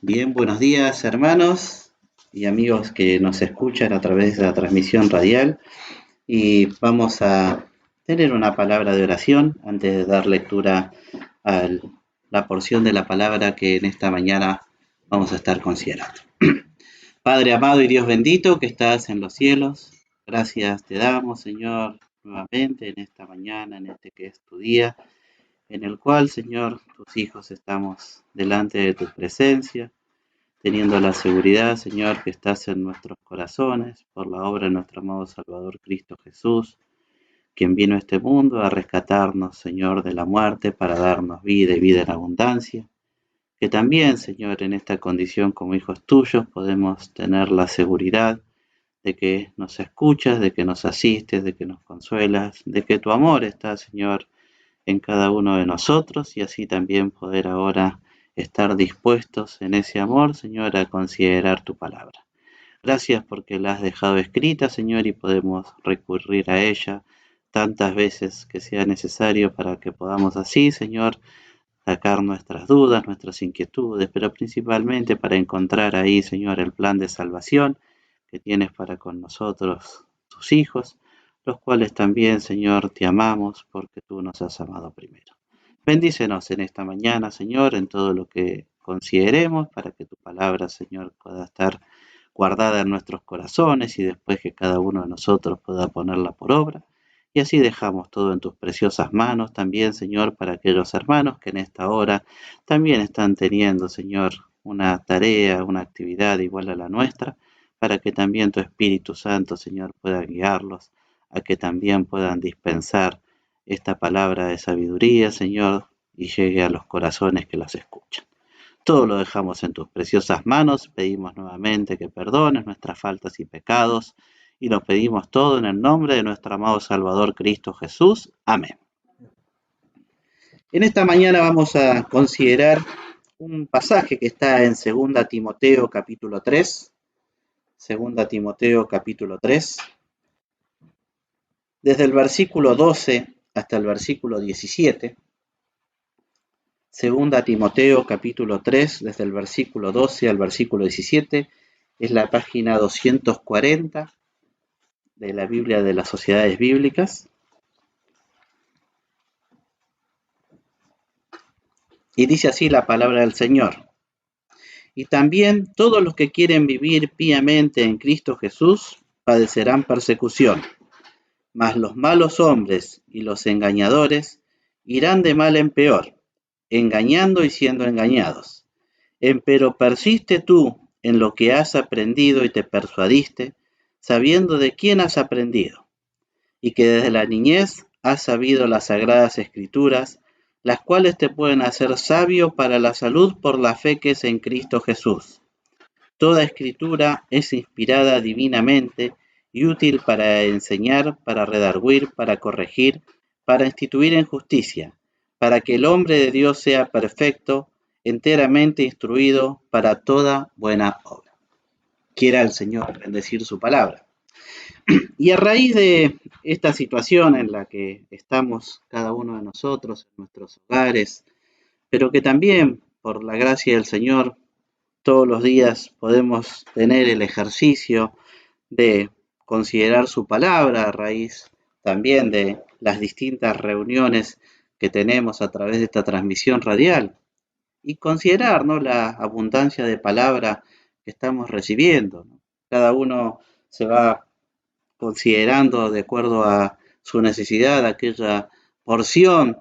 Bien, buenos días hermanos y amigos que nos escuchan a través de la transmisión radial y vamos a tener una palabra de oración antes de dar lectura a la porción de la palabra que en esta mañana vamos a estar considerando. Padre amado y Dios bendito que estás en los cielos, gracias te damos Señor nuevamente en esta mañana, en este que es tu día, en el cual Señor tus hijos estamos delante de tu presencia teniendo la seguridad, Señor, que estás en nuestros corazones por la obra de nuestro amado Salvador Cristo Jesús, quien vino a este mundo a rescatarnos, Señor, de la muerte para darnos vida y vida en abundancia. Que también, Señor, en esta condición como hijos tuyos podemos tener la seguridad de que nos escuchas, de que nos asistes, de que nos consuelas, de que tu amor está, Señor, en cada uno de nosotros y así también poder ahora estar dispuestos en ese amor, Señor, a considerar tu palabra. Gracias porque la has dejado escrita, Señor, y podemos recurrir a ella tantas veces que sea necesario para que podamos así, Señor, sacar nuestras dudas, nuestras inquietudes, pero principalmente para encontrar ahí, Señor, el plan de salvación que tienes para con nosotros, tus hijos, los cuales también, Señor, te amamos porque tú nos has amado primero. Bendícenos en esta mañana, Señor, en todo lo que consideremos para que tu palabra, Señor, pueda estar guardada en nuestros corazones y después que cada uno de nosotros pueda ponerla por obra. Y así dejamos todo en tus preciosas manos también, Señor, para aquellos hermanos que en esta hora también están teniendo, Señor, una tarea, una actividad igual a la nuestra, para que también tu Espíritu Santo, Señor, pueda guiarlos, a que también puedan dispensar esta palabra de sabiduría, Señor, y llegue a los corazones que las escuchan. Todo lo dejamos en tus preciosas manos, pedimos nuevamente que perdones nuestras faltas y pecados, y lo pedimos todo en el nombre de nuestro amado Salvador Cristo Jesús. Amén. En esta mañana vamos a considerar un pasaje que está en 2 Timoteo capítulo 3, 2 Timoteo capítulo 3, desde el versículo 12 hasta el versículo 17. 2 Timoteo capítulo 3, desde el versículo 12 al versículo 17, es la página 240 de la Biblia de las Sociedades Bíblicas. Y dice así la palabra del Señor. Y también todos los que quieren vivir piamente en Cristo Jesús padecerán persecución, mas los malos hombres y los engañadores irán de mal en peor, engañando y siendo engañados. Empero persiste tú en lo que has aprendido y te persuadiste, sabiendo de quién has aprendido, y que desde la niñez has sabido las sagradas escrituras, las cuales te pueden hacer sabio para la salud por la fe que es en Cristo Jesús. Toda escritura es inspirada divinamente y útil para enseñar, para redarguir, para corregir, para instituir en justicia, para que el hombre de Dios sea perfecto, enteramente instruido para toda buena obra. Quiera el Señor bendecir su palabra. Y a raíz de esta situación en la que estamos cada uno de nosotros en nuestros hogares, pero que también por la gracia del Señor todos los días podemos tener el ejercicio de considerar su palabra a raíz también de las distintas reuniones que tenemos a través de esta transmisión radial y considerar, ¿no?, la abundancia de palabra que estamos recibiendo, ¿no? Cada uno se va considerando de acuerdo a su necesidad aquella porción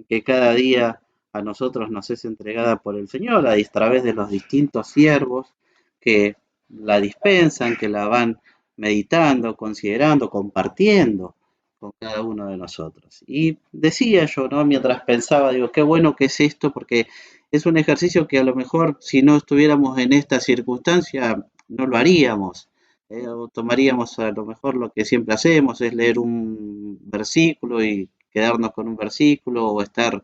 que cada día a nosotros nos es entregada por el Señor a través de los distintos siervos que la dispensan, que la van meditando, considerando, compartiendo con cada uno de nosotros. Y decía yo, ¿no?, mientras pensaba, digo, qué bueno que es esto, porque es un ejercicio que a lo mejor si no estuviéramos en esta circunstancia no lo haríamos. O tomaríamos a lo mejor lo que siempre hacemos, es leer un versículo y quedarnos con un versículo, o estar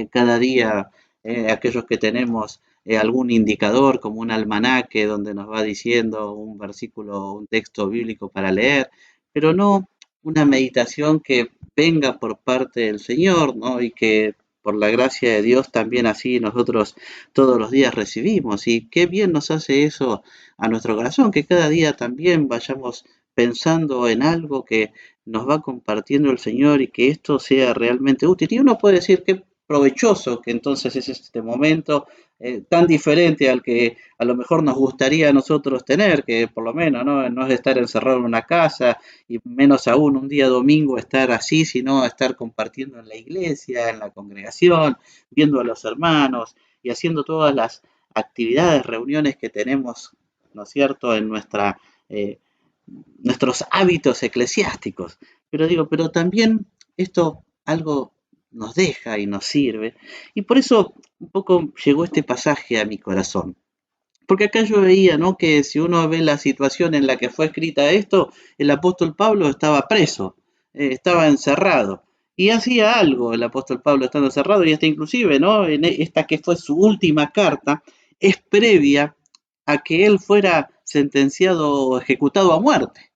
cada día, aquellos que tenemos algún indicador como un almanaque donde nos va diciendo un versículo, un texto bíblico para leer, pero no una meditación que venga por parte del Señor, ¿no?, y que por la gracia de Dios también así nosotros todos los días recibimos. Y qué bien nos hace eso a nuestro corazón, que cada día también vayamos pensando en algo que nos va compartiendo el Señor y que esto sea realmente útil. Y uno puede decir que provechoso que entonces es este momento tan diferente al que a lo mejor nos gustaría a nosotros tener, que por lo menos no es estar encerrado en una casa y menos aún un día domingo estar así, sino estar compartiendo en la iglesia, en la congregación, viendo a los hermanos y haciendo todas las actividades, reuniones que tenemos, ¿no es cierto?, en nuestros hábitos eclesiásticos. Pero digo, pero también esto algo nos deja y nos sirve. Y por eso un poco llegó este pasaje a mi corazón. Porque acá yo veía, ¿no?, que si uno ve la situación en la que fue escrita esto, el apóstol Pablo estaba preso, estaba encerrado. Y hacía algo el apóstol Pablo estando encerrado, y hasta inclusive, ¿no?, en esta que fue su última carta, es previa a que él fuera sentenciado o ejecutado a muerte.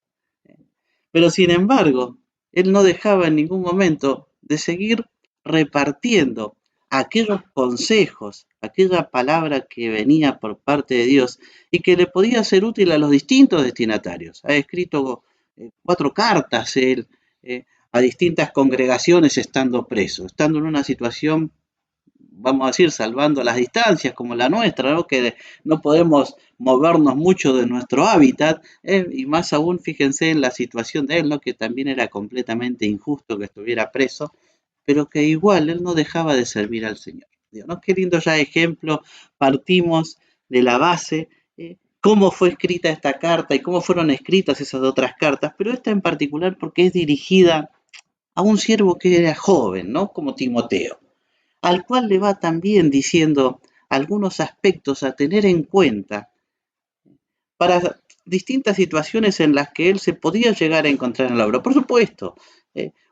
Pero sin embargo, él no dejaba en ningún momento de seguir repartiendo aquellos consejos, aquella palabra que venía por parte de Dios y que le podía ser útil a los distintos destinatarios. Ha escrito 4 cartas él a distintas congregaciones estando preso, estando en una situación, vamos a decir, salvando las distancias como la nuestra, ¿no?, que no podemos movernos mucho de nuestro hábitat, y más aún fíjense en la situación de él, ¿no?, que también era completamente injusto que estuviera preso, pero que igual él no dejaba de servir al Señor. Digo, ¿no? Qué lindo ya ejemplo, partimos de la base, cómo fue escrita esta carta y cómo fueron escritas esas otras cartas, pero esta en particular porque es dirigida a un siervo que era joven, ¿no?, como Timoteo, al cual le va también diciendo algunos aspectos a tener en cuenta para distintas situaciones en las que él se podía llegar a encontrar en la obra. Por supuesto,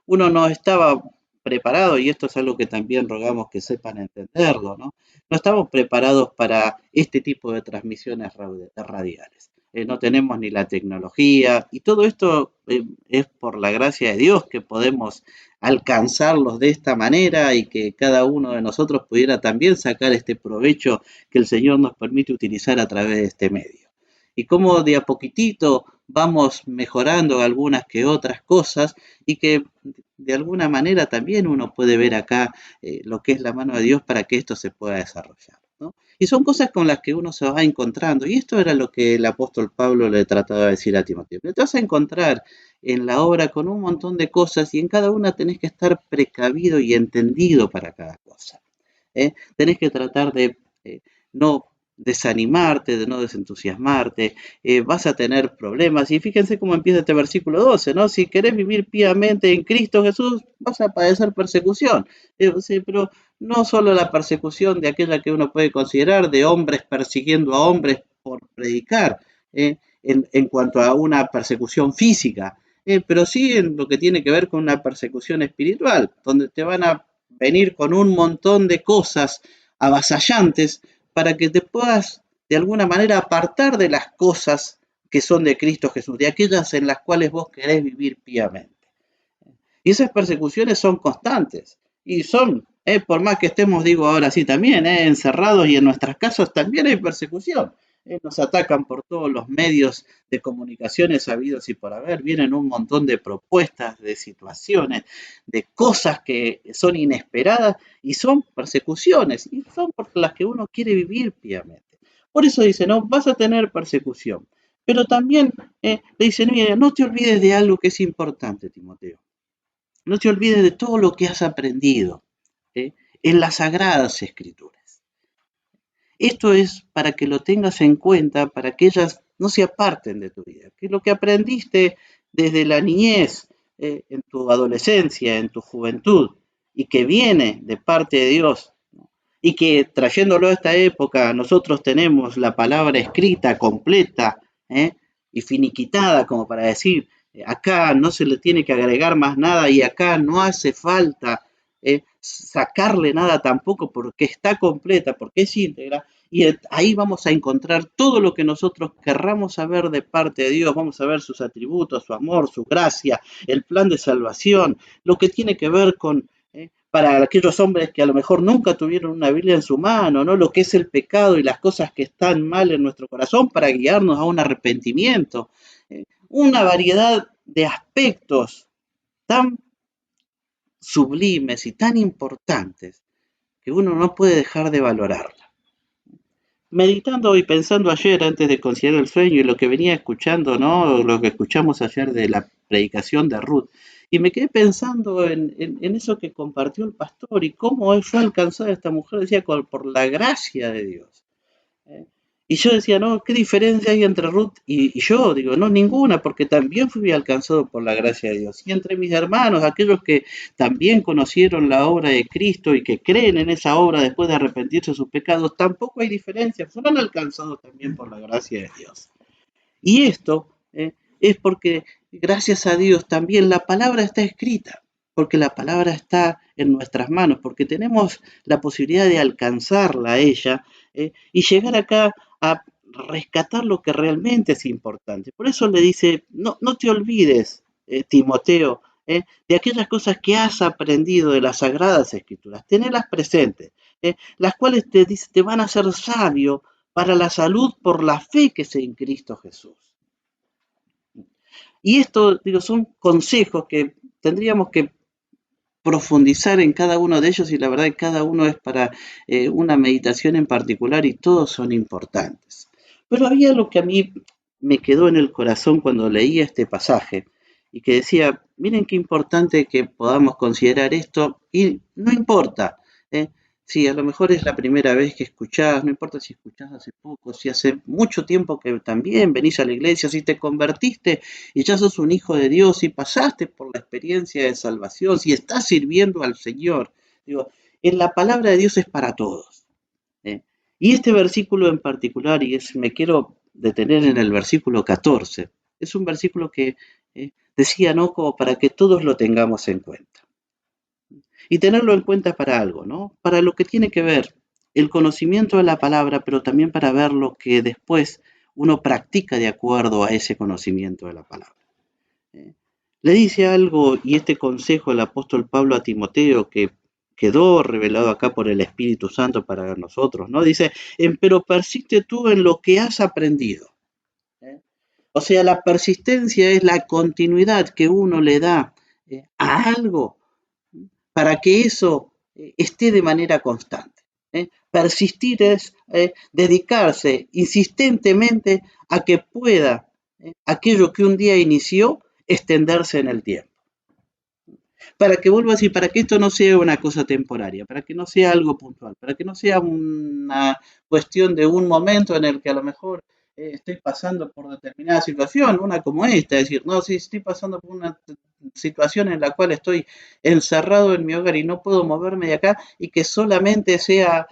uno no estaba preparado, y esto es algo que también rogamos que sepan entenderlo, ¿no? No estamos preparados para este tipo de transmisiones radiales. No tenemos ni la tecnología, y todo esto es por la gracia de Dios que podemos alcanzarlos de esta manera y que cada uno de nosotros pudiera también sacar este provecho que el Señor nos permite utilizar a través de este medio. Y cómo de a poquitito vamos mejorando algunas que otras cosas y que de alguna manera también uno puede ver acá lo que es la mano de Dios para que esto se pueda desarrollar, ¿no? Y son cosas con las que uno se va encontrando, y esto era lo que el apóstol Pablo le trataba de decir a Timoteo. Te vas a encontrar en la obra con un montón de cosas y en cada una tenés que estar precavido y entendido para cada cosa. Tenés que tratar de no desanimarte, de no desentusiasmarte, vas a tener problemas. Y fíjense cómo empieza este versículo 12, ¿no? Si querés vivir piamente en Cristo Jesús, vas a padecer persecución. Sí, pero no solo la persecución de aquella que uno puede considerar de hombres persiguiendo a hombres por predicar, en cuanto a una persecución física, pero sí en lo que tiene que ver con una persecución espiritual, donde te van a venir con un montón de cosas avasallantes para que te puedas de alguna manera apartar de las cosas que son de Cristo Jesús, de aquellas en las cuales vos querés vivir piamente. Y esas persecuciones son constantes y son, por más que estemos, digo ahora sí también, encerrados y en nuestras casas también hay persecución. Nos atacan por todos los medios de comunicaciones habidos y por haber, vienen un montón de propuestas, de situaciones, de cosas que son inesperadas y son persecuciones y son por las que uno quiere vivir piamente. Por eso dice, no, vas a tener persecución, pero también le dicen, mira, no te olvides de algo que es importante, Timoteo. No te olvides de todo lo que has aprendido en las Sagradas Escrituras. Esto es para que lo tengas en cuenta, para que ellas no se aparten de tu vida. Que lo que aprendiste desde la niñez, en tu adolescencia, en tu juventud, y que viene de parte de Dios, ¿no?, y que trayéndolo a esta época nosotros tenemos la palabra escrita, completa, y finiquitada, como para decir, acá no se le tiene que agregar más nada y acá no hace falta sacarle nada tampoco porque está completa, porque es íntegra, y ahí vamos a encontrar todo lo que nosotros querramos saber de parte de Dios. Vamos a ver sus atributos, su amor, su gracia, el plan de salvación, lo que tiene que ver con para aquellos hombres que a lo mejor nunca tuvieron una Biblia en su mano, ¿no? Lo que es el pecado y las cosas que están mal en nuestro corazón para guiarnos a un arrepentimiento. Una variedad de aspectos tan sublimes y tan importantes que uno no puede dejar de valorarla. Meditando y pensando ayer antes de considerar el sueño y lo que venía escuchando, ¿no? Lo que escuchamos ayer de la predicación de Ruth, y me quedé pensando en eso que compartió el pastor y cómo fue alcanzada esta mujer, decía, por la gracia de Dios. ¿eh? Y yo decía, no, ¿qué diferencia hay entre Ruth y yo? Digo, no, ninguna, porque también fui alcanzado por la gracia de Dios. Y entre mis hermanos, aquellos que también conocieron la obra de Cristo y que creen en esa obra después de arrepentirse de sus pecados, tampoco hay diferencia, fueron alcanzados también por la gracia de Dios. Y esto es porque, gracias a Dios, también la palabra está escrita, porque la palabra está en nuestras manos, porque tenemos la posibilidad de alcanzarla a ella y llegar acá a rescatar lo que realmente es importante. Por eso le dice, no te olvides, Timoteo, de aquellas cosas que has aprendido de las Sagradas Escrituras, tenerlas presentes, las cuales te van a hacer sabio para la salud por la fe que es en Cristo Jesús. Y esto, digo, son consejos que tendríamos que profundizar en cada uno de ellos y la verdad que cada uno es para una meditación en particular y todos son importantes. Pero había lo que a mí me quedó en el corazón cuando leía este pasaje y que decía, miren qué importante que podamos considerar esto y no importa, si a lo mejor es la primera vez que escuchás, no importa si escuchás hace poco, si hace mucho tiempo que también venís a la iglesia, si te convertiste y ya sos un hijo de Dios, si pasaste por la experiencia de salvación, si estás sirviendo al Señor. Digo, en la palabra de Dios es para todos. Y este versículo en particular, y me quiero detener en el versículo 14, es un versículo que decía, ¿no? Como para que todos lo tengamos en cuenta. Y tenerlo en cuenta para algo, ¿no? Para lo que tiene que ver el conocimiento de la palabra, pero también para ver lo que después uno practica de acuerdo a ese conocimiento de la palabra. Le dice algo, y este consejo el apóstol Pablo a Timoteo, que quedó revelado acá por el Espíritu Santo para nosotros, ¿no? Dice, pero persiste tú en lo que has aprendido. O sea, la persistencia es la continuidad que uno le da a algo para que eso esté de manera constante. Persistir es dedicarse insistentemente a que pueda aquello que un día inició extenderse en el tiempo. Para que vuelva así, para que esto no sea una cosa temporaria, para que no sea algo puntual, para que no sea una cuestión de un momento en el que a lo mejor estoy pasando por determinada situación, una como esta, es decir, no, si estoy pasando por una situación en la cual estoy encerrado en mi hogar y no puedo moverme de acá y que solamente sea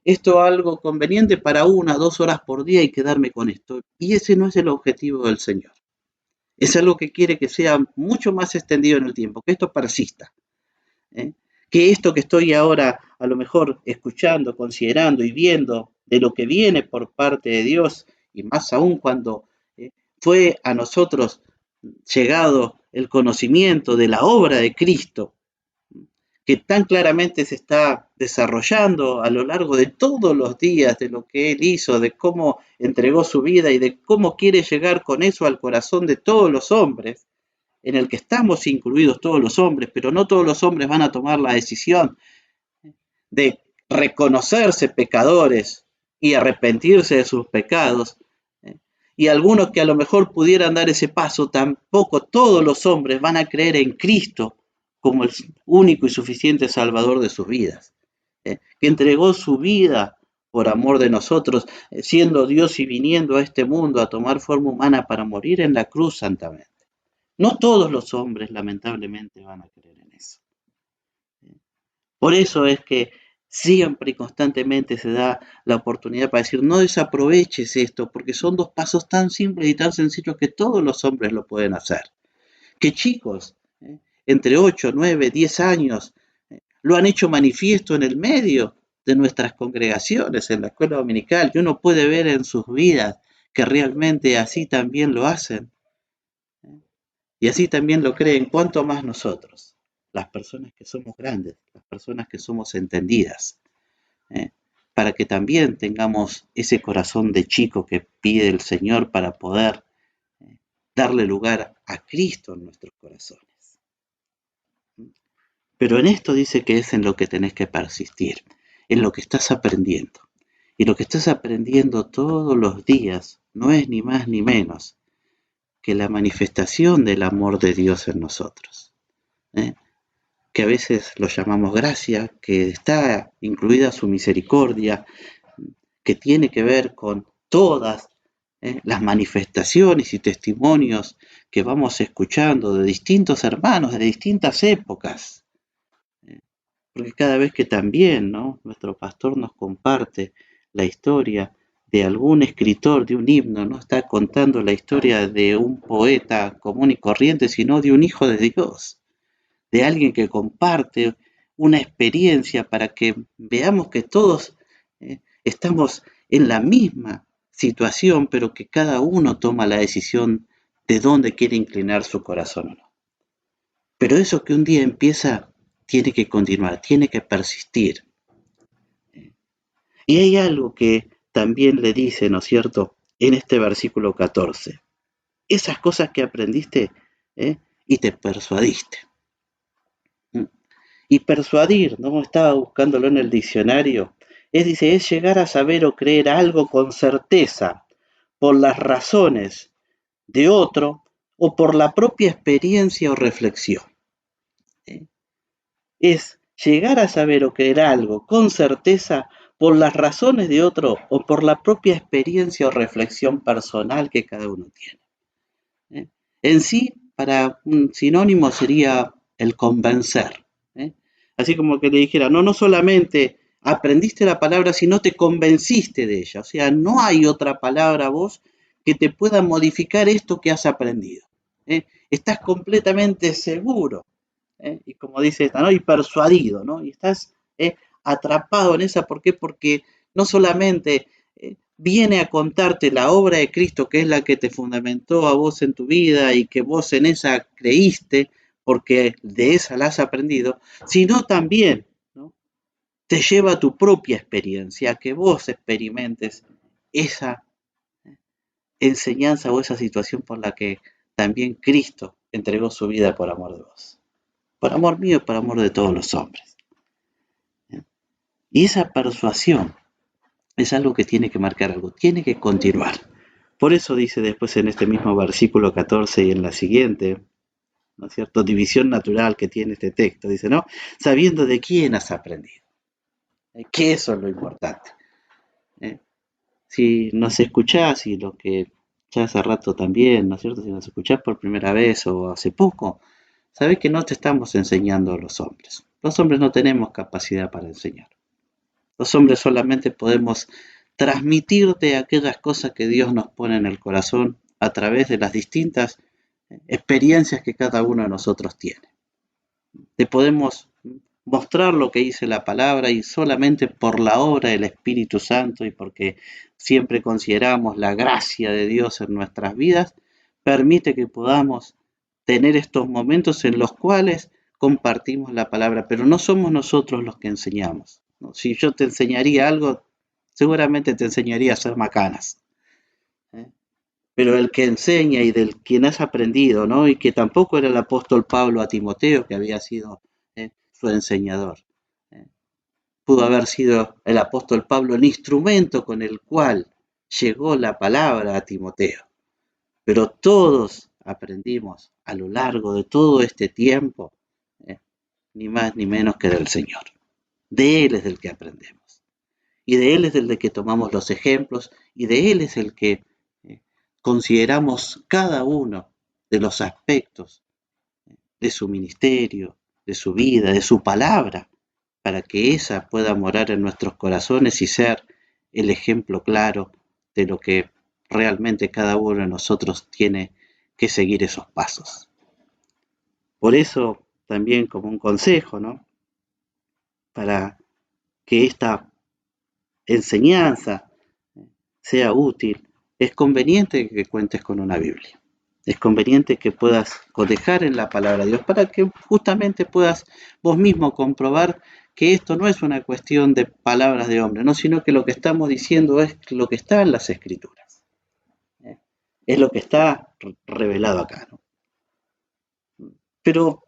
esto algo conveniente para 1 o 2 horas por día y quedarme con esto. Y ese no es el objetivo del Señor. Es algo que quiere que sea mucho más extendido en el tiempo, que esto persista. Que esto que estoy ahora a lo mejor escuchando, considerando y viendo de lo que viene por parte de Dios, y más aún cuando fue a nosotros llegado el conocimiento de la obra de Cristo, que tan claramente se está desarrollando a lo largo de todos los días, de lo que Él hizo, de cómo entregó su vida y de cómo quiere llegar con eso al corazón de todos los hombres, en el que estamos incluidos todos los hombres, pero no todos los hombres van a tomar la decisión de reconocerse pecadores y arrepentirse de sus pecados. Y algunos que a lo mejor pudieran dar ese paso, tampoco todos los hombres van a creer en Cristo como el único y suficiente Salvador de sus vidas, que entregó su vida por amor de nosotros, siendo Dios y viniendo a este mundo a tomar forma humana para morir en la cruz santamente. No todos los hombres, lamentablemente, van a creer en eso. Por eso es que siempre y constantemente se da la oportunidad para decir, no desaproveches esto, porque son 2 pasos tan simples y tan sencillos que todos los hombres lo pueden hacer. Que chicos, entre 8, 9, 10 años, lo han hecho manifiesto en el medio de nuestras congregaciones, en la escuela dominical, que uno puede ver en sus vidas que realmente así también lo hacen. Y así también lo creen, cuanto más nosotros. las personas que somos grandes, las personas que somos entendidas, ¿eh? Para que también tengamos ese corazón de chico que pide el Señor para poder darle lugar a Cristo en nuestros corazones. Pero en esto dice que es en lo que tenés que persistir, en lo que estás aprendiendo. Y lo que estás aprendiendo todos los días no es ni más ni menos que la manifestación del amor de Dios en nosotros, ¿eh? Que a veces lo llamamos gracia, que está incluida su misericordia, que tiene que ver con todas las manifestaciones y testimonios que vamos escuchando de distintos hermanos, de distintas épocas. Porque cada vez que también, ¿no?, nuestro pastor nos comparte la historia de algún escritor de un himno, no está contando la historia de un poeta común y corriente, sino de un hijo de Dios, de alguien que comparte una experiencia para que veamos que todos estamos en la misma situación, pero que cada uno toma la decisión de dónde quiere inclinar su corazón o no. Pero eso que un día empieza tiene que continuar, tiene que persistir. Y hay algo que también le dice, ¿no es cierto?, en este versículo 14. Esas cosas que aprendiste y te persuadiste. Y persuadir, ¿no? Estaba buscándolo en el diccionario. Dice, es llegar a saber o creer algo con certeza por las razones de otro o por la propia experiencia o reflexión. Es llegar a saber o creer algo con certeza por las razones de otro o por la propia experiencia o reflexión personal que cada uno tiene. En sí, para un sinónimo sería el convencer. Así como que le dijera, no solamente aprendiste la palabra, sino te convenciste de ella. O sea, no hay otra palabra vos que te pueda modificar esto que has aprendido. Estás completamente seguro. Y como dice esta, ¿no?, y persuadido, ¿no? Y estás atrapado en esa. ¿Por qué? Porque no solamente viene a contarte la obra de Cristo, que es la que te fundamentó a vos en tu vida y que vos en esa creíste, porque de esa la has aprendido, sino también, ¿no?, te lleva a tu propia experiencia, a que vos experimentes esa enseñanza o esa situación por la que también Cristo entregó su vida por amor de vos. Por amor mío y por amor de todos los hombres. Y esa persuasión es algo que tiene que marcar algo, tiene que continuar. Por eso dice después en este mismo versículo 14 y en la siguiente, ¿no es cierto?, división natural que tiene este texto, dice, ¿no?, sabiendo de quién has aprendido. Que eso es lo importante. Si nos escuchás, y lo que ya hace rato también, ¿no es cierto?, si nos escuchás por primera vez o hace poco, sabés que no te estamos enseñando a los hombres. Los hombres no tenemos capacidad para enseñar. Los hombres solamente podemos transmitirte aquellas cosas que Dios nos pone en el corazón a través de las distintas experiencias que cada uno de nosotros tiene. Te podemos mostrar lo que dice la palabra, y solamente por la obra del Espíritu Santo y porque siempre consideramos la gracia de Dios en nuestras vidas, permite que podamos tener estos momentos en los cuales compartimos la palabra, pero no somos nosotros los que enseñamos, ¿no? Si yo te enseñaría algo, seguramente te enseñaría a hacer macanas. Pero el que enseña y del quien has aprendido, ¿no?, y que tampoco era el apóstol Pablo a Timoteo, que había sido su enseñador. Pudo haber sido el apóstol Pablo el instrumento con el cual llegó la palabra a Timoteo. Pero todos aprendimos a lo largo de todo este tiempo, ni más ni menos que del Señor. De Él es del que aprendemos. Y de Él es del que tomamos los ejemplos, y de Él es el que consideramos cada uno de los aspectos de su ministerio, de su vida, de su palabra, para que esa pueda morar en nuestros corazones y ser el ejemplo claro de lo que realmente cada uno de nosotros tiene que seguir esos pasos. Por eso, también como un consejo, ¿no?, para que esta enseñanza sea útil, es conveniente que cuentes con una Biblia. es conveniente que puedas cotejar en la palabra de Dios para que justamente puedas vos mismo comprobar que esto no es una cuestión de palabras de hombre, ¿no? Sino que lo que estamos diciendo es lo que está en las Escrituras. ¿Eh? Es lo que está revelado acá, ¿no? Pero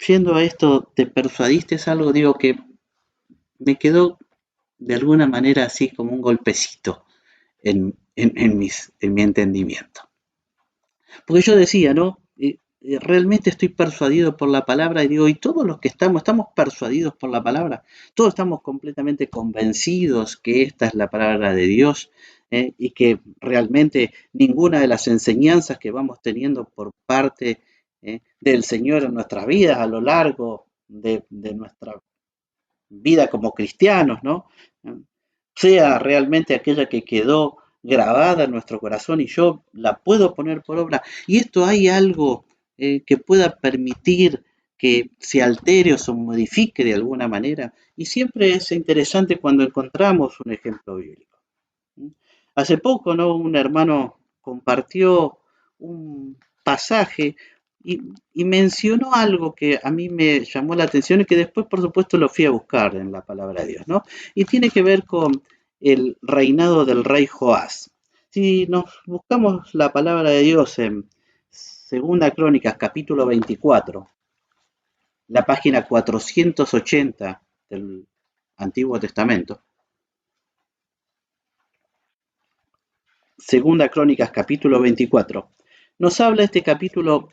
yendo a esto, ¿te persuadiste? Es algo, digo, que me quedó de alguna manera así como un golpecito en mi entendimiento. Porque yo decía, ¿no? Realmente estoy persuadido por la palabra y digo, y todos los que estamos persuadidos por la palabra, todos estamos completamente convencidos que esta es la palabra de Dios, y que realmente ninguna de las enseñanzas que vamos teniendo por parte del Señor en nuestras vidas a lo largo de nuestra vida como cristianos, ¿no? Sea realmente aquella que quedó grabada en nuestro corazón y yo la puedo poner por obra. Y esto hay algo que pueda permitir que se altere o se modifique de alguna manera. Y siempre es interesante cuando encontramos un ejemplo bíblico. Hace poco, ¿no? Un hermano compartió un pasaje y mencionó algo que a mí me llamó la atención y que después, por supuesto, lo fui a buscar en la palabra de Dios, ¿no? Y tiene que ver con el reinado del rey Joás. Si nos buscamos la palabra de Dios en Segunda Crónicas, capítulo 24, la página 480 del Antiguo Testamento, Segunda Crónicas, capítulo 24, nos habla este capítulo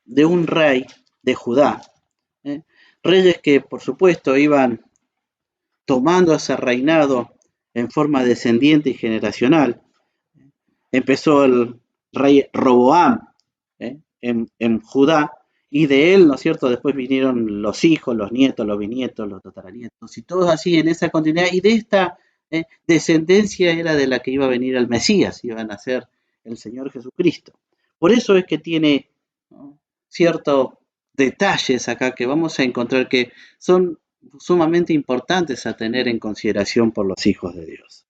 de un rey de Judá, ¿eh? Reyes que por supuesto iban tomando ese reinado en forma descendiente y generacional. Empezó el rey Roboam en Judá, y de él, ¿no es cierto?, después vinieron los hijos, los nietos, los bisnietos, los tataranietos, y todos así en esa continuidad, y de esta descendencia era de la que iba a venir el Mesías, iba a nacer el Señor Jesucristo. Por eso es que tiene, ¿no?, ciertos detalles acá que vamos a encontrar que son sumamente importantes a tener en consideración por los hijos de Dios.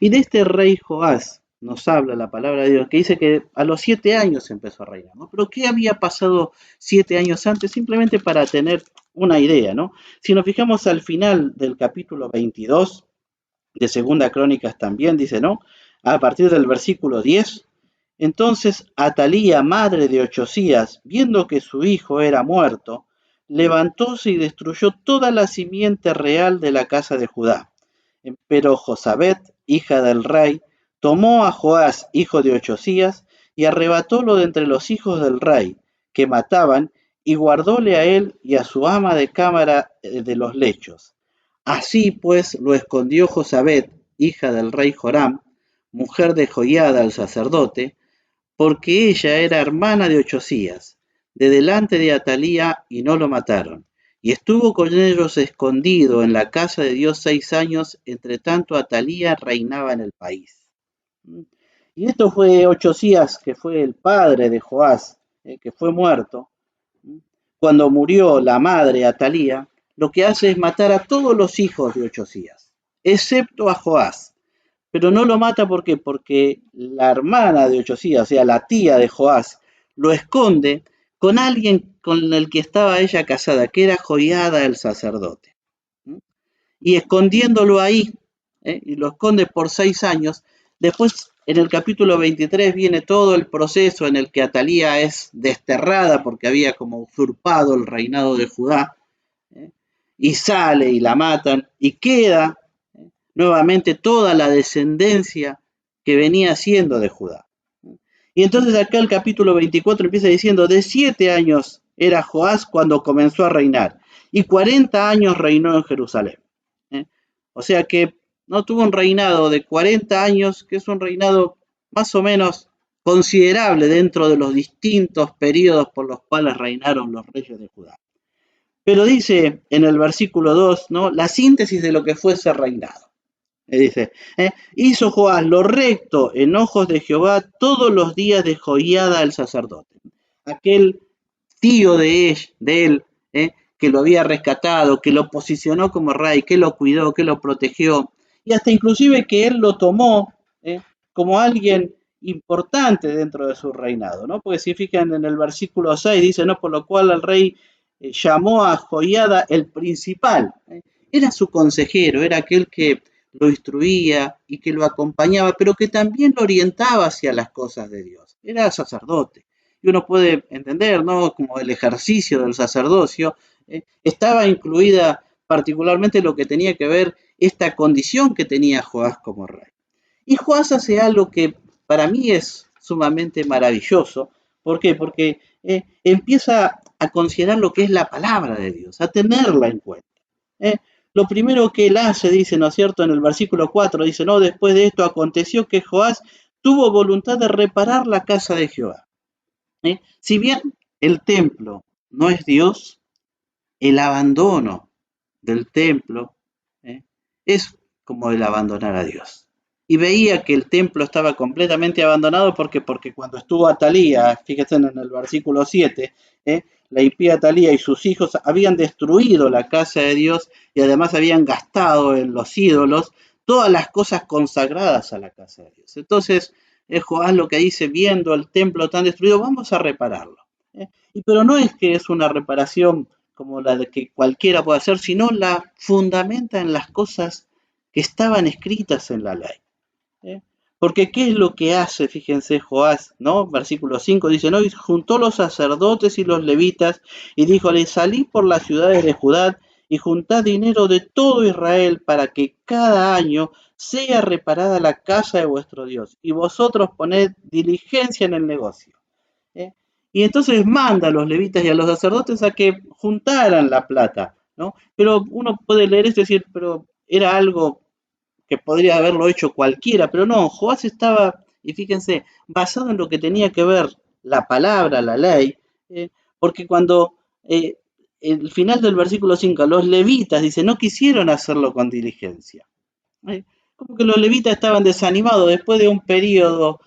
Y de este rey Joás nos habla la palabra de Dios, que dice que a los 7 años empezó a reinar, ¿no? Pero ¿qué había pasado 7 años antes? Simplemente para tener una idea, ¿no? Si nos fijamos al final del capítulo 22 de Segunda Crónicas también dice, ¿no? A partir del versículo 10, entonces Atalía, madre de Ochosías, viendo que su hijo era muerto, levantóse y destruyó toda la simiente real de la casa de Judá. Pero Josabet, hija del rey, tomó a Joás, hijo de Ochosías, y arrebatólo de entre los hijos del rey, que mataban, y guardóle a él y a su ama de cámara de los lechos. Así pues lo escondió Josabet, hija del rey Joram, mujer de Joiada el sacerdote, porque ella era hermana de Ochosías, de delante de Atalía, y no lo mataron. Y estuvo con ellos escondido en la casa de Dios 6 años, entre tanto Atalía reinaba en el país. Y esto fue Ochosías, que fue el padre de Joás, que fue muerto. Cuando murió la madre Atalía, lo que hace es matar a todos los hijos de Ochosías, excepto a Joás. Pero no lo mata, ¿por qué? Porque la hermana de Ochosías, o sea, la tía de Joás, lo esconde con alguien con el que estaba ella casada, que era Joiada el sacerdote. Y escondiéndolo ahí, y lo esconde por 6 años, después en el capítulo 23 viene todo el proceso en el que Atalía es desterrada porque había como usurpado el reinado de Judá, y sale y la matan, y queda nuevamente toda la descendencia que venía siendo de Judá. Y entonces acá el capítulo 24 empieza diciendo, de 7 años era Joás cuando comenzó a reinar, y 40 años reinó en Jerusalén. O sea que no tuvo un reinado de 40 años, que es un reinado más o menos considerable dentro de los distintos periodos por los cuales reinaron los reyes de Judá. Pero dice en el versículo 2, ¿no?, la síntesis de lo que fue ese reinado. Dice, hizo Joás lo recto en ojos de Jehová todos los días de Joiada el sacerdote. Aquel tío de él, que lo había rescatado, que lo posicionó como rey, que lo cuidó, que lo protegió, y hasta inclusive que él lo tomó como alguien importante dentro de su reinado, ¿no? Porque si fijan en el versículo 6 dice, ¿no? Por lo cual el rey llamó a Joiada el principal. Era su consejero, era aquel que lo instruía y que lo acompañaba, pero que también lo orientaba hacia las cosas de Dios. Era sacerdote. Y uno puede entender, ¿no? Como el ejercicio del sacerdocio, estaba incluida particularmente lo que tenía que ver esta condición que tenía Joás como rey. Y Joás hace algo que para mí es sumamente maravilloso. ¿Por qué? Porque empieza a considerar lo que es la palabra de Dios, a tenerla en cuenta. ¿eh? Lo primero que él hace, dice, ¿no es cierto? En el versículo 4 dice, no, después de esto aconteció que Joás tuvo voluntad de reparar la casa de Jehová. Si bien el templo no es Dios, el abandono del templo es como el abandonar a Dios. Y veía que el templo estaba completamente abandonado porque cuando estuvo Atalía, fíjense en el versículo 7, la impía Atalía y sus hijos habían destruido la casa de Dios y además habían gastado en los ídolos todas las cosas consagradas a la casa de Dios. Entonces, Joás lo que dice, viendo el templo tan destruido, vamos a repararlo. Pero no es que es una reparación como la de que cualquiera puede hacer, sino la fundamenta en las cosas que estaban escritas en la ley. ¿eh? Porque ¿qué es lo que hace? Fíjense Joás, ¿no? Versículo 5 dice, ¿no? Y juntó los sacerdotes y los levitas y díjole, salid por las ciudades de Judá y juntad dinero de todo Israel para que cada año sea reparada la casa de vuestro Dios y vosotros poned diligencia en el negocio. ¿eh? Y entonces manda a los levitas y a los sacerdotes a que juntaran la plata, ¿no? Pero uno puede leer esto y decir, pero era algo que podría haberlo hecho cualquiera, pero no, Joás estaba, y fíjense, basado en lo que tenía que ver la palabra, la ley, porque cuando el final del versículo 5, los levitas, dice, no quisieron hacerlo con diligencia. Como que los levitas estaban desanimados después de un periodo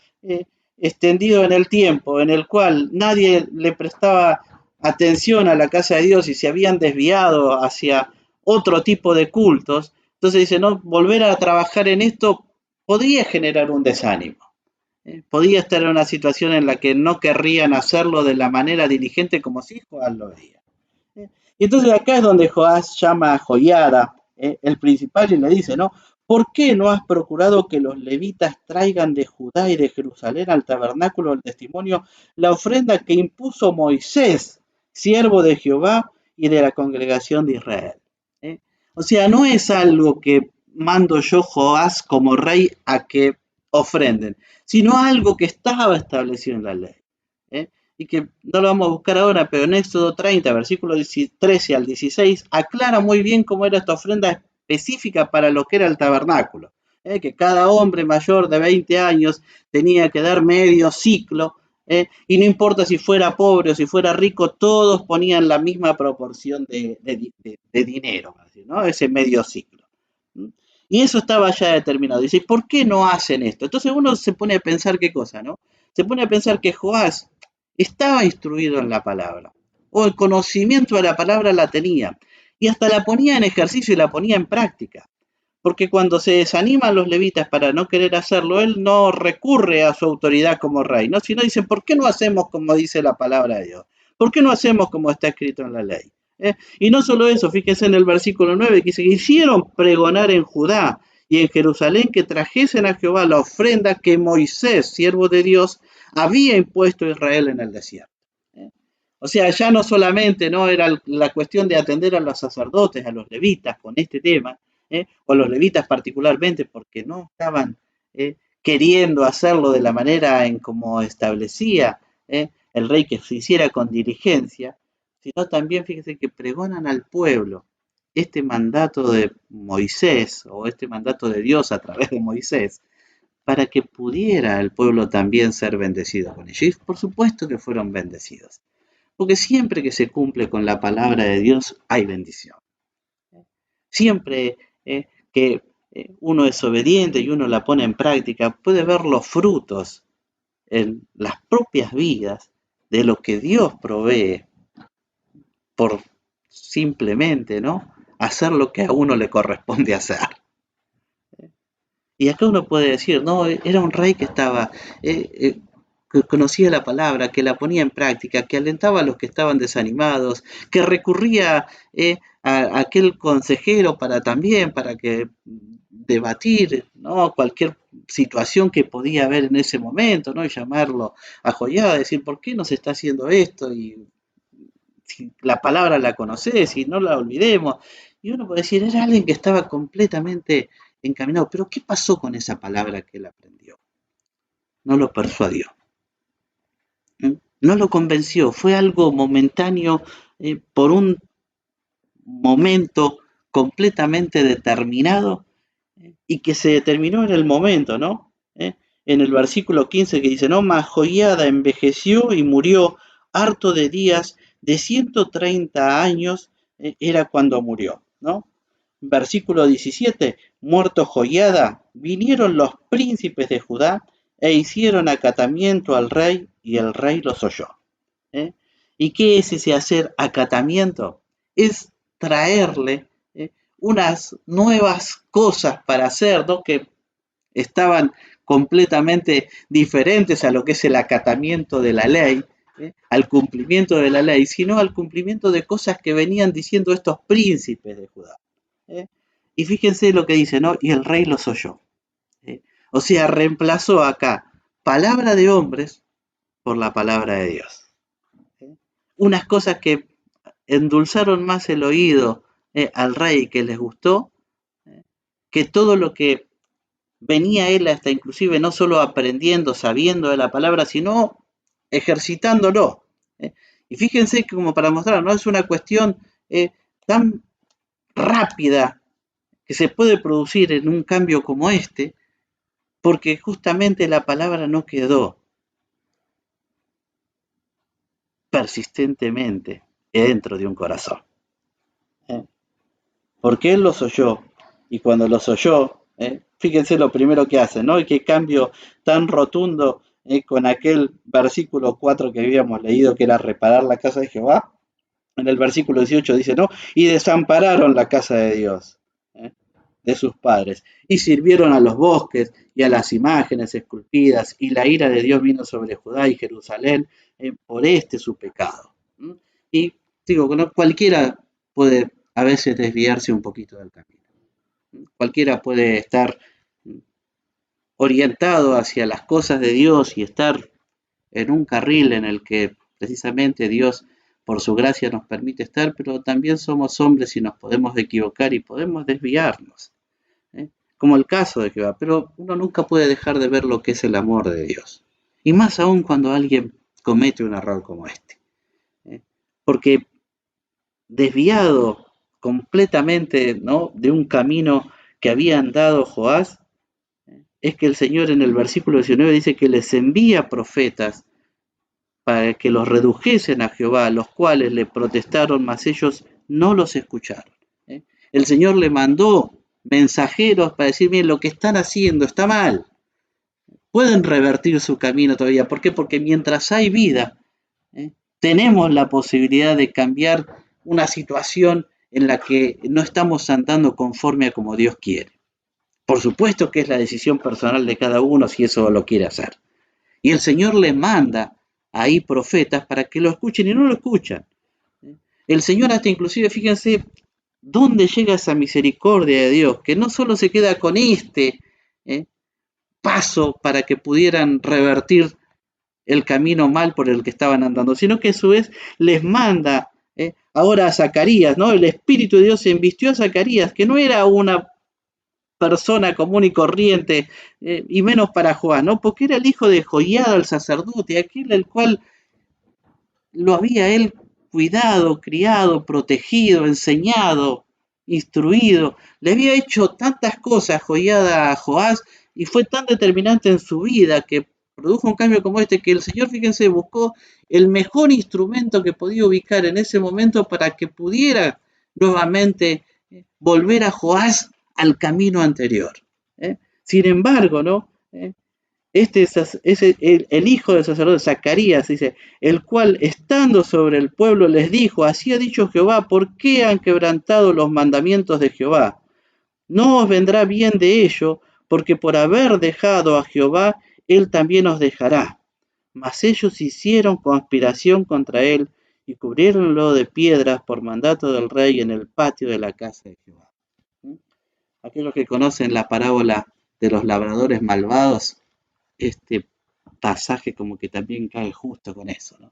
extendido en el tiempo, en el cual nadie le prestaba atención a la casa de Dios y se habían desviado hacia otro tipo de cultos. Entonces dice, no, volver a trabajar en esto podría generar un desánimo. Podía estar en una situación en la que no querrían hacerlo de la manera diligente como si Joás lo veía. Y entonces acá es donde Joás llama a Joiada, el principal, y le dice, ¿no? ¿Por qué no has procurado que los levitas traigan de Judá y de Jerusalén al tabernáculo del testimonio la ofrenda que impuso Moisés, siervo de Jehová y de la congregación de Israel? O sea, no es algo que mando yo, Joás, como rey a que ofrenden, sino algo que estaba establecido en la ley. ¿eh? Y que no lo vamos a buscar ahora, pero en Éxodo 30, versículo 13 al 16, aclara muy bien cómo era esta ofrenda específica para lo que era el tabernáculo. Que cada hombre mayor de 20 años tenía que dar medio ciclo, y no importa si fuera pobre o si fuera rico, todos ponían la misma proporción de dinero, ¿no? Ese medio ciclo. Y eso estaba ya determinado. Dice, ¿por qué no hacen esto? Entonces uno se pone a pensar qué cosa, ¿no? Se pone a pensar que Joás estaba instruido en la palabra, o el conocimiento de la palabra la tenía, y hasta la ponía en ejercicio y la ponía en práctica. Porque cuando se desaniman los levitas para no querer hacerlo, él no recurre a su autoridad como rey, ¿no? Sino dicen, ¿por qué no hacemos como dice la palabra de Dios? ¿Por qué no hacemos como está escrito en la ley? Y no solo eso, fíjense en el versículo 9, que dice que hicieron pregonar en Judá y en Jerusalén que trajesen a Jehová la ofrenda que Moisés, siervo de Dios, había impuesto a Israel en el desierto. O sea, ya no solamente no era la cuestión de atender a los sacerdotes, a los levitas con este tema, o a los levitas particularmente, porque no estaban queriendo hacerlo de la manera en como establecía el rey que se hiciera con diligencia, sino también, fíjese, que pregonan al pueblo este mandato de Moisés, o este mandato de Dios a través de Moisés, para que pudiera el pueblo también ser bendecido con ellos. Y por supuesto que fueron bendecidos. Porque siempre que se cumple con la palabra de Dios hay bendición. Siempre que uno es obediente y uno la pone en práctica, puede ver los frutos en las propias vidas de lo que Dios provee por simplemente, ¿no? Hacer lo que a uno le corresponde hacer. Y acá uno puede decir, no, era un rey que estaba, que conocía la palabra, que la ponía en práctica, que alentaba a los que estaban desanimados, que recurría a aquel consejero para también, para que debatir, ¿no? Cualquier situación que podía haber en ese momento, ¿no? Y llamarlo a Joiada, decir, ¿por qué nos está haciendo esto? Y si la palabra la conocés y no la olvidemos. Y uno puede decir, era alguien que estaba completamente encaminado, pero ¿qué pasó con esa palabra que él aprendió? No lo persuadió, ¿eh? No lo convenció, fue algo momentáneo, por un momento completamente determinado, y que se determinó en el momento, ¿no? En el versículo 15 que dice, no, mas Joiada envejeció y murió harto de días, de 130 años era cuando murió, ¿no? Versículo 17, muerto Joiada, vinieron los príncipes de Judá e hicieron acatamiento al rey y el rey los oyó. ¿Eh? ¿Y qué es ese hacer acatamiento? Es traerle unas nuevas cosas para hacer, ¿no? Que estaban completamente diferentes a lo que es el acatamiento de la ley, al cumplimiento de la ley, sino al cumplimiento de cosas que venían diciendo estos príncipes de Judá. ¿Eh? Y fíjense lo que dice, ¿no? Y el rey los oyó. O sea, reemplazó acá palabra de hombres por la palabra de Dios. Unas cosas que endulzaron más el oído al rey, que les gustó, que todo lo que venía él hasta inclusive no solo aprendiendo, sabiendo de la palabra, sino ejercitándolo. Y fíjense que como para mostrar, no es una cuestión tan rápida que se puede producir en un cambio como este, porque justamente la palabra no quedó persistentemente dentro de un corazón. Porque él los oyó, y cuando los oyó, fíjense lo primero que hace, ¿no? Y qué cambio tan rotundo con aquel versículo 4 que habíamos leído, que era reparar la casa de Jehová. En el versículo 18 dice, ¿no? Y desampararon la casa de Dios, de sus padres, y sirvieron a los bosques y a las imágenes esculpidas, y la ira de Dios vino sobre Judá y Jerusalén por este su pecado. Y digo, que no cualquiera puede a veces desviarse un poquito del camino. Cualquiera puede estar orientado hacia las cosas de Dios y estar en un carril en el que precisamente Dios por su gracia nos permite estar, pero también somos hombres y nos podemos equivocar y podemos desviarnos, como el caso de Jehová, pero uno nunca puede dejar de ver lo que es el amor de Dios, y más aún cuando alguien comete un error como este, porque desviado completamente, ¿no?, de un camino que había andado Joás, es que el Señor en el versículo 19 dice que les envía profetas para que los redujesen a Jehová, los cuales le protestaron, mas ellos no los escucharon. El Señor le mandó mensajeros para decir, miren, lo que están haciendo está mal. Pueden revertir su camino todavía. ¿Por qué? Porque mientras hay vida, tenemos la posibilidad de cambiar una situación en la que no estamos andando conforme a como Dios quiere. Por supuesto que es la decisión personal de cada uno si eso lo quiere hacer. Y el Señor le manda ahí profetas para que lo escuchen y no lo escuchan. El Señor hasta inclusive, fíjense, dónde llega esa misericordia de Dios, que no solo se queda con este paso para que pudieran revertir el camino mal por el que estaban andando, sino que a su vez les manda ahora a Zacarías, ¿no? El Espíritu de Dios se embistió a Zacarías, que no era una persona común y corriente, y menos para Joás, ¿no? Porque era el hijo de Joiada, el sacerdote, aquel el cual lo había él cuidado, criado, protegido, enseñado, instruido. Le había hecho tantas cosas Joiada a Joás y fue tan determinante en su vida que produjo un cambio como este que el Señor, fíjense, buscó el mejor instrumento que podía ubicar en ese momento para que pudiera nuevamente volver a Joás al camino anterior. Sin embargo, ¿no? El hijo del sacerdote Zacarías, dice, el cual estando sobre el pueblo les dijo, así ha dicho Jehová, ¿por qué han quebrantado los mandamientos de Jehová? No os vendrá bien de ello, porque por haber dejado a Jehová, él también os dejará. Mas ellos hicieron conspiración contra él y cubriéronlo de piedras por mandato del rey en el patio de la casa de Jehová. Aquellos que conocen la parábola de los labradores malvados, este pasaje como que también cae justo con eso, ¿no?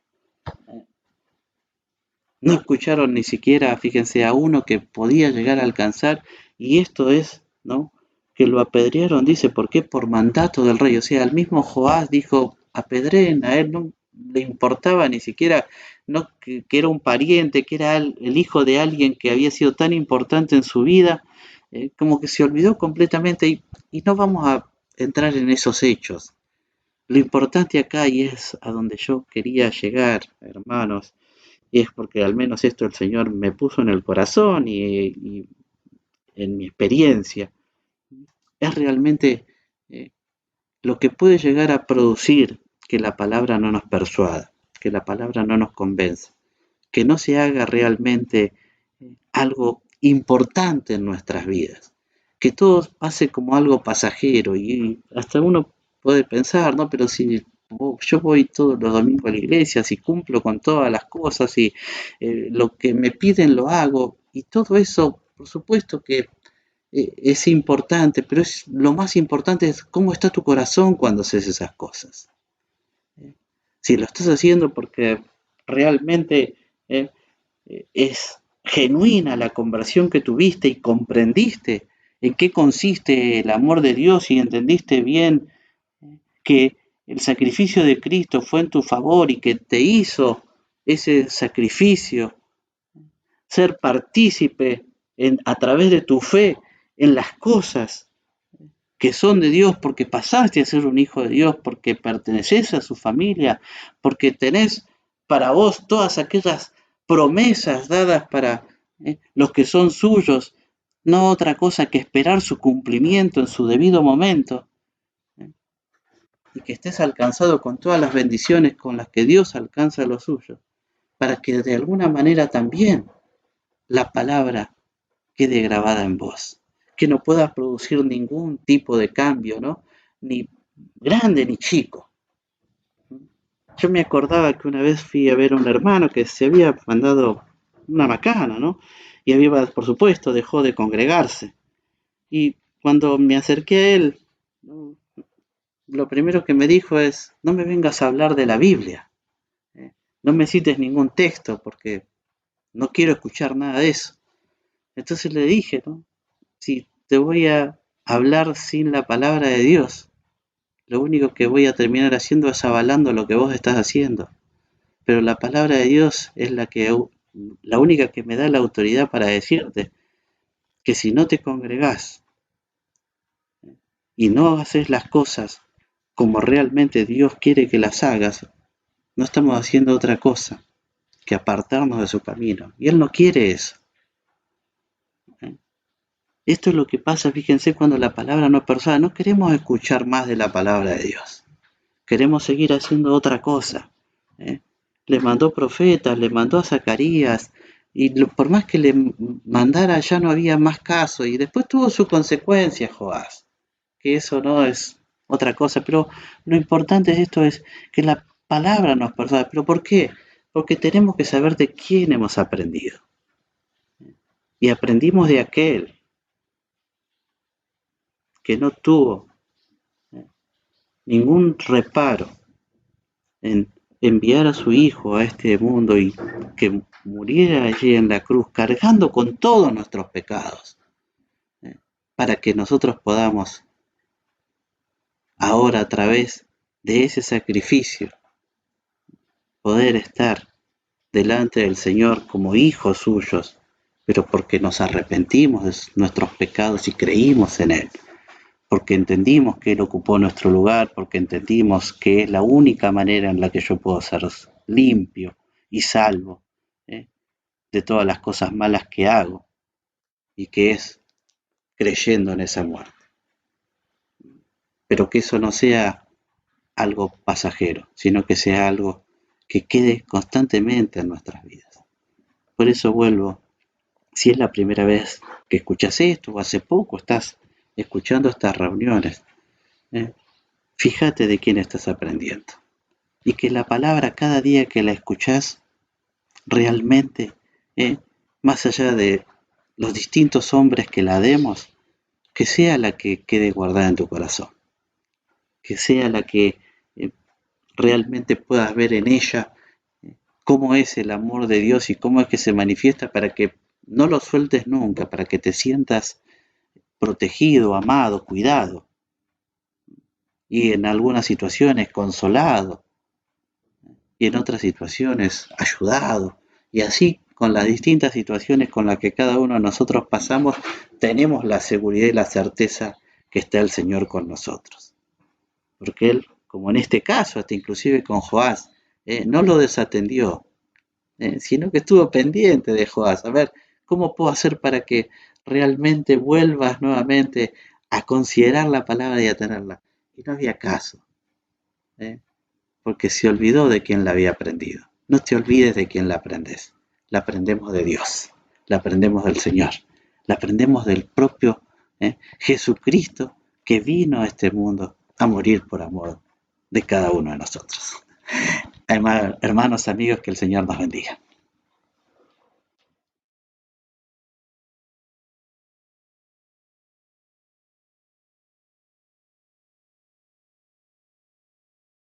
No escucharon ni siquiera, fíjense, a uno que podía llegar a alcanzar, y esto es, ¿no? Que lo apedrearon, dice, ¿por qué? Por mandato del rey. O sea, el mismo Joás dijo, apedreen, a él no le importaba ni siquiera, no que era un pariente, que era el hijo de alguien que había sido tan importante en su vida, como que se olvidó completamente, y no vamos a entrar en esos hechos. Lo importante acá, y es a donde yo quería llegar, hermanos, y es porque al menos esto el Señor me puso en el corazón y en mi experiencia, es realmente lo que puede llegar a producir que la palabra no nos persuada, que la palabra no nos convenza, que no se haga realmente algo importante en nuestras vidas, que todo pase como algo pasajero, y hasta uno puede pensar, ¿no? Pero si yo voy todos los domingos a la iglesia, si cumplo con todas las cosas y lo que me piden lo hago, y todo eso, por supuesto que es importante, pero lo más importante es cómo está tu corazón cuando haces esas cosas. Si lo estás haciendo porque realmente eh, es genuina la conversión que tuviste y comprendiste en qué consiste el amor de Dios y entendiste bien que el sacrificio de Cristo fue en tu favor y que te hizo ese sacrificio ser partícipe a través de tu fe en las cosas que son de Dios, porque pasaste a ser un hijo de Dios, porque perteneces a su familia, porque tenés para vos todas aquellas promesas dadas para los que son suyos, no otra cosa que esperar su cumplimiento en su debido momento, ¿eh? Y que estés alcanzado con todas las bendiciones con las que Dios alcanza a los suyos, para que de alguna manera también la palabra quede grabada en vos, que no pueda producir ningún tipo de cambio, ¿no? Ni grande ni chico. Yo me acordaba que una vez fui a ver a un hermano que se había mandado una macana, ¿no? Y había, por supuesto, dejó de congregarse. Y cuando me acerqué a él, ¿no? Lo primero que me dijo es, no me vengas a hablar de la Biblia, ¿eh? No me cites ningún texto porque no quiero escuchar nada de eso. Entonces le dije, ¿no? Si te voy a hablar sin la palabra de Dios, lo único que voy a terminar haciendo es avalando lo que vos estás haciendo. Pero la palabra de Dios es la única que me da la autoridad para decirte que si no te congregás y no haces las cosas como realmente Dios quiere que las hagas, no estamos haciendo otra cosa que apartarnos de su camino. Y Él no quiere eso. Esto es lo que pasa, fíjense, cuando la palabra no es persona. No queremos escuchar más de la palabra de Dios. Queremos seguir haciendo otra cosa. ¿eh? Le mandó profetas, le mandó a Zacarías, y por más que le mandara ya no había más caso, y después tuvo su consecuencia Joás, que eso no es otra cosa, pero lo importante de esto es que la palabra nos persuade. ¿Pero por qué? Porque tenemos que saber de quién hemos aprendido. Y aprendimos de aquel que no tuvo ningún reparo en enviar a su Hijo a este mundo y que muriera allí en la cruz cargando con todos nuestros pecados, para que nosotros podamos ahora a través de ese sacrificio poder estar delante del Señor como hijos suyos, pero porque nos arrepentimos de nuestros pecados y creímos en Él, porque entendimos que Él ocupó nuestro lugar, porque entendimos que es la única manera en la que yo puedo ser limpio y salvo, ¿eh? de todas las cosas malas que hago, y que es creyendo en esa muerte. Pero que eso no sea algo pasajero, sino que sea algo que quede constantemente en nuestras vidas. Por eso vuelvo, si es la primera vez que escuchas esto o hace poco estás escuchando estas reuniones, fíjate de quién estás aprendiendo. Y que la palabra cada día que la escuchás, realmente, más allá de los distintos hombres que la demos, que sea la que quede guardada en tu corazón, que sea la que eh, realmente puedas ver en ella cómo es el amor de Dios y cómo es que se manifiesta para que no lo sueltes nunca, para que te sientas protegido, amado, cuidado y en algunas situaciones consolado y en otras situaciones ayudado. Y así, con las distintas situaciones con las que cada uno de nosotros pasamos, tenemos la seguridad y la certeza que está el Señor con nosotros. Porque Él, como en este caso, hasta inclusive con Joás, no lo desatendió, sino que estuvo pendiente de Joás. A ver, ¿cómo puedo hacer para que realmente vuelvas nuevamente a considerar la palabra y a tenerla? Y no había caso, ¿eh? Porque se olvidó de quién la había aprendido. No te olvides de quién la aprendes. La aprendemos de Dios, la aprendemos del Señor, la aprendemos del propio Jesucristo que vino a este mundo a morir por amor de cada uno de nosotros. Hermanos, amigos, que el Señor nos bendiga.